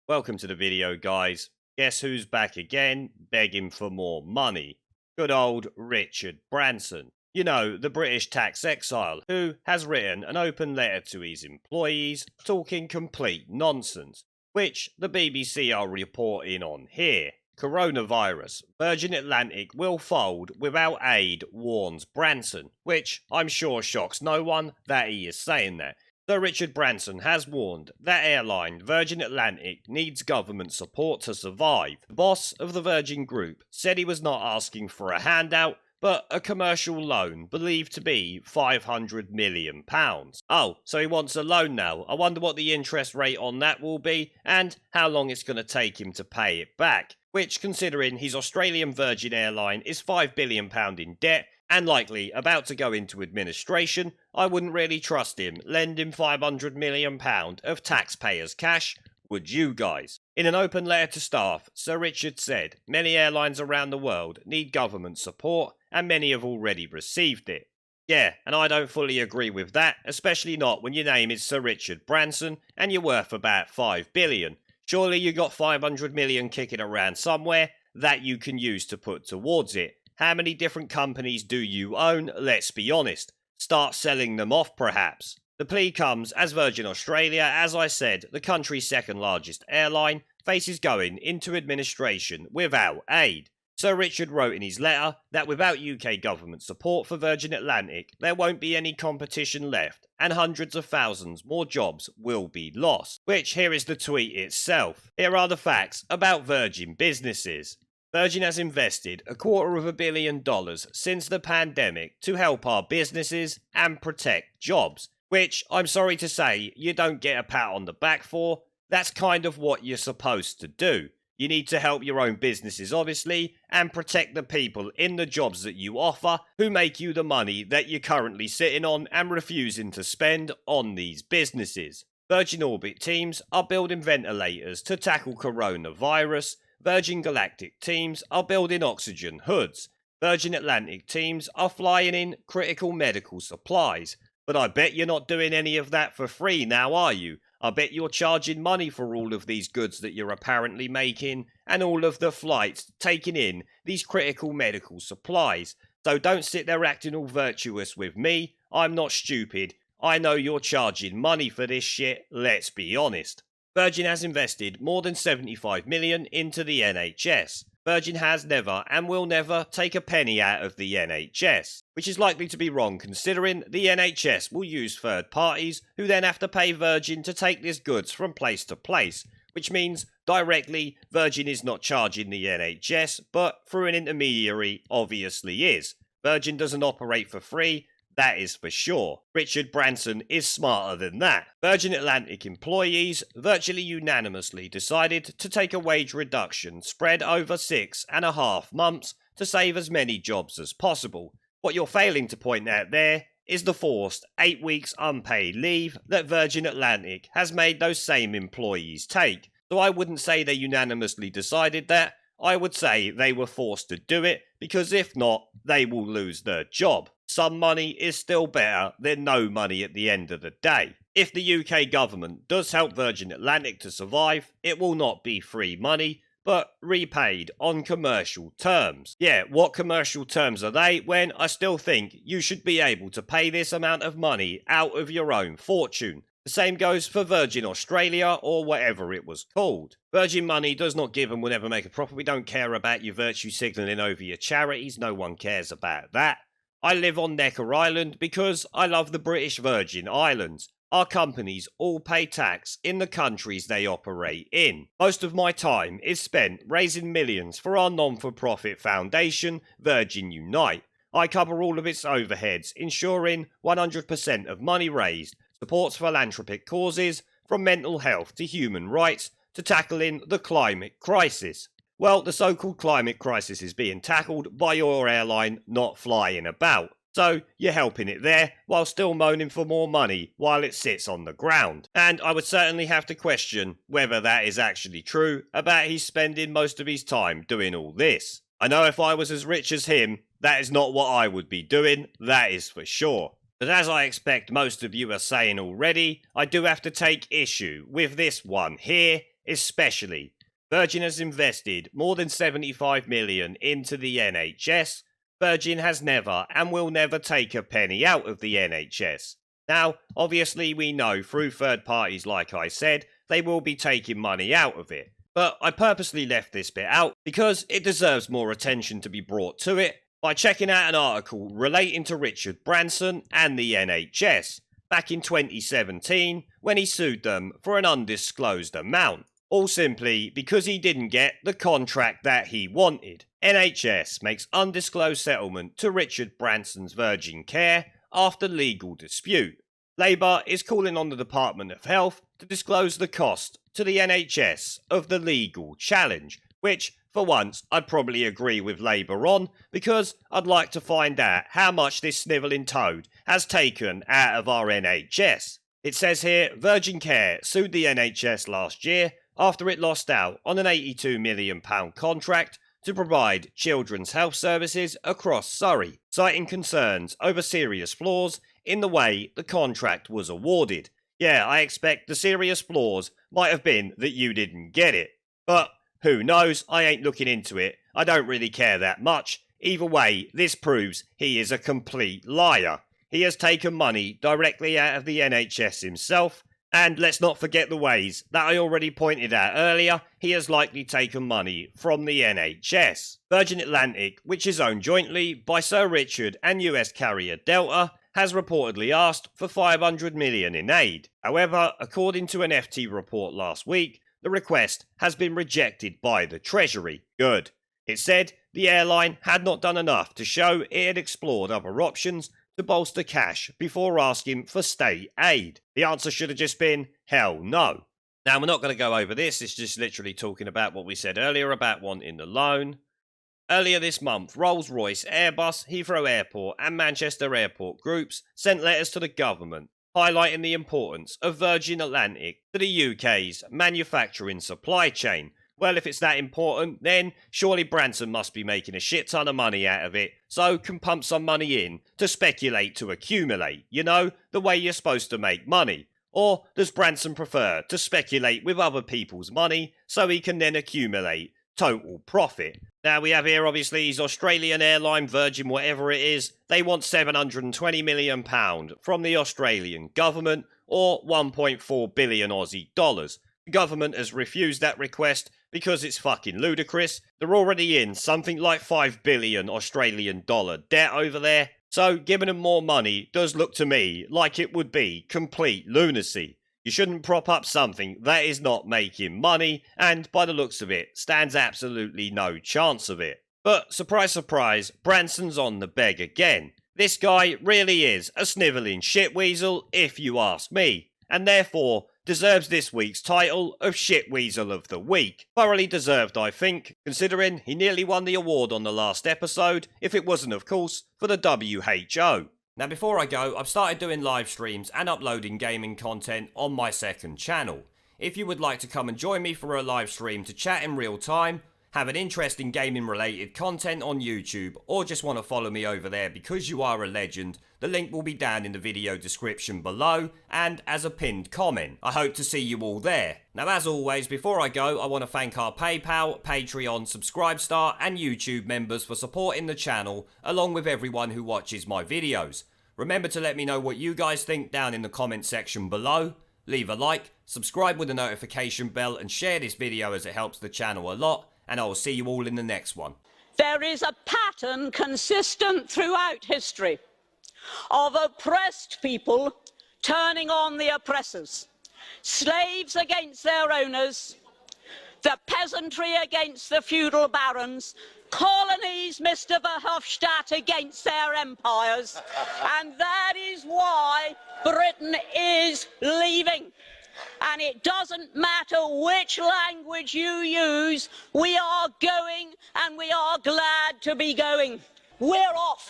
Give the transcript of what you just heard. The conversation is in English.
Welcome to the video, guys. Guess who's back again, begging for more money? Good old Richard Branson. You know, the British tax exile, who has written an open letter to his employees talking complete nonsense, which the BBC are reporting on here. Coronavirus. Virgin Atlantic will fold without aid, warns Branson, which I'm sure shocks no one that he is saying that. Sir Richard Branson has warned that airline Virgin Atlantic needs government support to survive. The boss of the Virgin Group said he was not asking for a handout, but a commercial loan believed to be £500 million. Oh, so he wants a loan now. I wonder what the interest rate on that will be and how long it's going to take him to pay it back. Which, considering his Australian Virgin airline is £5 billion in debt and likely about to go into administration, I wouldn't really trust him lending £500 million of taxpayers' cash. Would you guys? In an open letter to staff, Sir Richard said many airlines around the world need government support and many have already received it. Yeah, and I don't fully agree with that, especially not when your name is Sir Richard Branson and you're worth about $5 billion. Surely you got 500 million kicking around somewhere that you can use to put towards it. How many different companies do you own? Let's be honest. Start selling them off perhaps. The plea comes as Virgin Australia, as I said, the country's second largest airline, faces going into administration without aid. Sir Richard wrote in his letter that without UK government support for Virgin Atlantic, there won't be any competition left and hundreds of thousands more jobs will be lost. Which, here is the tweet itself. Here are the facts about Virgin businesses. Virgin has invested $250 million since the pandemic to help our businesses and protect jobs. Which, I'm sorry to say, you don't get a pat on the back for. That's kind of what you're supposed to do. You need to help your own businesses, obviously, and protect the people in the jobs that you offer who make you the money that you're currently sitting on and refusing to spend on these businesses. Virgin Orbit teams are building ventilators to tackle coronavirus. Virgin Galactic teams are building oxygen hoods. Virgin Atlantic teams are flying in critical medical supplies. But I bet you're not doing any of that for free now, are you? I bet you're charging money for all of these goods that you're apparently making and all of the flights taking in these critical medical supplies. So don't sit there acting all virtuous with me. I'm not stupid. I know you're charging money for this shit, let's be honest. Virgin has invested more than 75 million into the NHS. Virgin has never and will never take a penny out of the NHS, which is likely to be wrong considering the NHS will use third parties who then have to pay Virgin to take these goods from place to place, which means directly Virgin is not charging the NHS, but through an intermediary obviously is. Virgin doesn't operate for free. That is for sure. Richard Branson is smarter than that. Virgin Atlantic employees virtually unanimously decided to take a wage reduction spread over 6.5 months to save as many jobs as possible. What you're failing to point out there is the forced 8 weeks unpaid leave that Virgin Atlantic has made those same employees take. So I wouldn't say they unanimously decided that. I would say they were forced to do it because if not, they will lose their job. Some money is still better than no money at the end of the day. If the UK government does help Virgin Atlantic to survive, it will not be free money, but repaid on commercial terms. Yeah, what commercial terms are they when I still think you should be able to pay this amount of money out of your own fortune? The same goes for Virgin Australia or whatever it was called. Virgin money does not give and will never make a profit. We don't care about your virtue signalling over your charities. No one cares about that. I live on Necker Island because I love the British Virgin Islands. Our companies all pay tax in the countries they operate in. Most of my time is spent raising millions for our non-for-profit foundation, Virgin Unite. I cover all of its overheads, ensuring 100% of money raised supports philanthropic causes, from mental health to human rights to tackling the climate crisis. Well, the so-called climate crisis is being tackled by your airline not flying about. So, you're helping it there, while still moaning for more money while it sits on the ground. And I would certainly have to question whether that is actually true about he's spending most of his time doing all this. I know if I was as rich as him, that is not what I would be doing, that is for sure. But as I expect most of you are saying already, I do have to take issue with this one here, especially. Virgin has invested more than 75 million into the NHS. Virgin has never and will never take a penny out of the NHS. Now, obviously we know through third parties, like I said, they will be taking money out of it. But I purposely left this bit out because it deserves more attention to be brought to it by checking out an article relating to Richard Branson and the NHS back in 2017 when he sued them for an undisclosed amount. All simply because he didn't get the contract that he wanted. NHS makes undisclosed settlement to Richard Branson's Virgin Care after legal dispute. Labour is calling on the Department of Health to disclose the cost to the NHS of the legal challenge, which, for once, I'd probably agree with Labour on, because I'd like to find out how much this snivelling toad has taken out of our NHS. It says here, Virgin Care sued the NHS last year after it lost out on an £82 million contract to provide children's health services across Surrey, citing concerns over serious flaws in the way the contract was awarded. Yeah, I expect the serious flaws might have been that you didn't get it. But who knows, I ain't looking into it. I don't really care that much. Either way, this proves he is a complete liar. He has taken money directly out of the NHS himself, and let's not forget the ways that I already pointed out earlier, he has likely taken money from the NHS. Virgin Atlantic, which is owned jointly by Sir Richard and US carrier Delta, has reportedly asked for 500 million in aid. However, according to an FT report last week, the request has been rejected by the Treasury. Good. It said the airline had not done enough to show it had explored other options to bolster cash before asking for state aid. The answer should have just been, hell no. Now, we're not going to go over this, it's just literally talking about what we said earlier about wanting the loan. Earlier this month, Rolls-Royce, Airbus, Heathrow Airport and Manchester Airport groups sent letters to the government highlighting the importance of Virgin Atlantic to the UK's manufacturing supply chain. Well, if it's that important, then surely Branson must be making a shit ton of money out of it, so can pump some money in to speculate to accumulate, you know, the way you're supposed to make money. Or does Branson prefer to speculate with other people's money so he can then accumulate total profit? Now we have here obviously his Australian airline, Virgin whatever it is, they want £720 million from the Australian government, or 1.4 billion Aussie dollars. The government has refused that request because it's fucking ludicrous. They're already in something like 5 billion Australian dollar debt over there, so giving them more money does look to me like it would be complete lunacy. You shouldn't prop up something that is not making money, and by the looks of it, stands absolutely no chance of it. But surprise surprise, Branson's on the beg again. This guy really is a snivelling shitweasel, if you ask me, and therefore deserves this week's title of Shitweasel of the Week. Thoroughly deserved, I think, considering he nearly won the award on the last episode, if it wasn't, of course, for the WHO. Now before I go, I've started doing live streams and uploading gaming content on my second channel. If you would like to come and join me for a live stream to chat in real time, have an interest in gaming related content on YouTube, or just want to follow me over there because you are a legend, the link will be down in the video description below and as a pinned comment. I hope to see you all there. Now as always, before I go, I want to thank our PayPal, Patreon, Subscribestar and YouTube members for supporting the channel, along with everyone who watches my videos. Remember to let me know what you guys think down in the comment section below. Leave a like, subscribe with the notification bell and share this video as it helps the channel a lot. And I will see you all in the next one. There is a pattern consistent throughout history of oppressed people turning on the oppressors. Slaves against their owners, the peasantry against the feudal barons, colonies, Mr. Verhofstadt, against their empires. And that is why Britain is leaving. And it doesn't matter which language you use, we are going and we are glad to be going. We're off.